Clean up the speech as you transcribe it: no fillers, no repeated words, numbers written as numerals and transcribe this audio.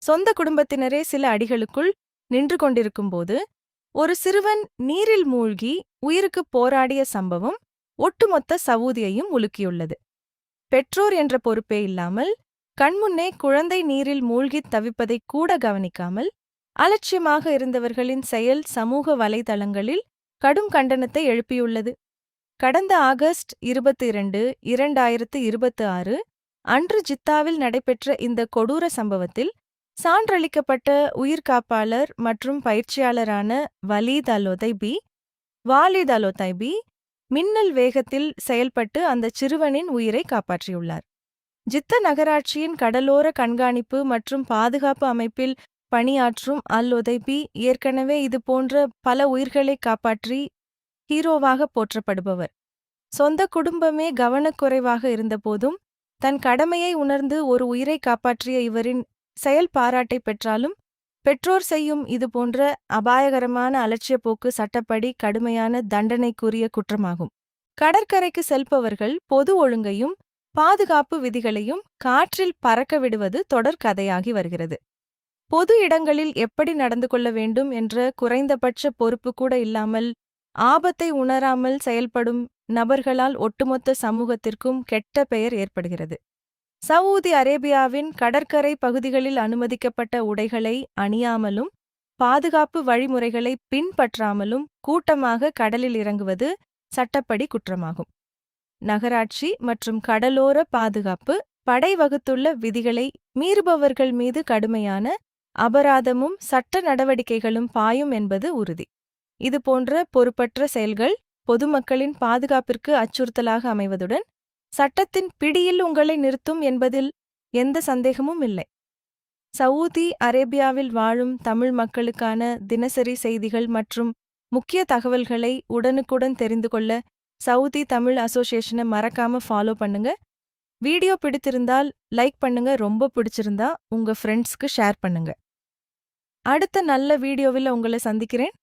சொந்த குடும்பத்தினரே சில அடிகளுக்குள் நின்று கொண்டிருக்கும்போது ஒரு சிறுவன் நீரில் மூழ்கி உயிருக்குப் போராடிய சம்பவம் ஒட்டுமொத்த சவூதியையும் உலுக்கியுள்ளது. பெற்றோர் என்ற பொறுப்பே இல்லாமல் கண்முன்னே குழந்தை நீரில் மூழ்கித் தவிப்பதைக் கூட கவனிக்காமல் அலட்சியமாக இருந்தவர்களின் செயல் சமூக வலைதளங்களில் கடும் கண்டனத்தை எழுப்பியுள்ளது. கடந்த ஆகஸ்ட் 22, 2026 அன்று ஜித்தாவில் நடைபெற்ற இந்த கொடூர சம்பவத்தில் சான்றளிக்கப்பட்ட உயிர்காப்பாளர் மற்றும் பயிற்சியாளரான வாலித் அல்-ஒதைபி மின்னல் வேகத்தில் செயல்பட்டு அந்த சிறுவனின் உயிரை காப்பாற்றியுள்ளார். ஜித்த நகராட்சியின் கடலோர கண்காணிப்பு மற்றும் பாதுகாப்பு அமைப்பில் பணியாற்றும் அல்-ஒதைபி ஏற்கனவே இதுபோன்ற பல உயிர்களை காப்பாற்றி ஹீரோவாக போற்றப்படுபவர். சொந்த குடும்பமே கவனக்குறைவாக இருந்தபோதும் தன் கடமையை உணர்ந்து ஒரு உயிரை காப்பாற்றிய இவரின் செயல் பாராட்டை பெற்றாலும் பெற்றோர் செய்யும் இதுபோன்ற அபாயகரமான அலட்சியப்போக்கு சட்டப்படி கடுமையான தண்டனைக்குரிய குற்றமாகும். கடற்கரைக்கு செல்பவர்கள் பொது ஒழுங்கையும் பாதுகாப்பு விதிகளையும் காற்றில் பறக்க விடுவது தொடர் கதையாகி வருகிறது. பொது இடங்களில் எப்படி நடந்து கொள்ள வேண்டும் என்ற குறைந்தபட்ச பொறுப்பு கூட இல்லாமல் ஆபத்தை உணராமல் செயல்படும் நபர்களால் ஒட்டுமொத்த சமூகத்திற்கும் கெட்ட பெயர் ஏற்படுகிறது. சவூதி அரேபியாவின் கடற்கரை பகுதிகளில் அனுமதிக்கப்பட்ட உடைகளை அணியாமலும் பாதுகாப்பு வழிமுறைகளை பின்பற்றாமலும் கூட்டமாக கடலில் இறங்குவது சட்டப்படி குற்றமாகும். நகராட்சி மற்றும் கடலோர பாதுகாப்பு படை வகுத்துள்ள விதிகளை மீறுபவர்கள் மீது கடுமையான அபராதமும் சட்ட நடவடிக்கைகளும் பாயும் என்பது உறுதி. இதுபோன்ற பொறுப்பற்ற செயல்கள் பொதுமக்களின் பாதுகாப்பிற்கு அச்சுறுத்தலாக அமைவதுடன் சட்டத்தின் பிடியில் உங்களை நிறுத்தும் என்பதில் எந்த சந்தேகமும் இல்லை. சவூதி அரேபியாவில் வாழும் தமிழ் மக்களுக்கான தினசரி செய்திகள் மற்றும் முக்கிய தகவல்களை உடனுக்குடன் தெரிந்து கொள்ள சவுதி தமிழ் அசோசியேஷனை மறக்காம ஃபாலோ பண்ணுங்க. வீடியோ பிடித்திருந்தால் லைக் பண்ணுங்க, ரொம்ப பிடிச்சிருந்தா உங்க ஃப்ரெண்ட்ஸ்க்கு ஷேர் பண்ணுங்க. அடுத்த நல்ல வீடியோவில் உங்களை சந்திக்கிறேன்.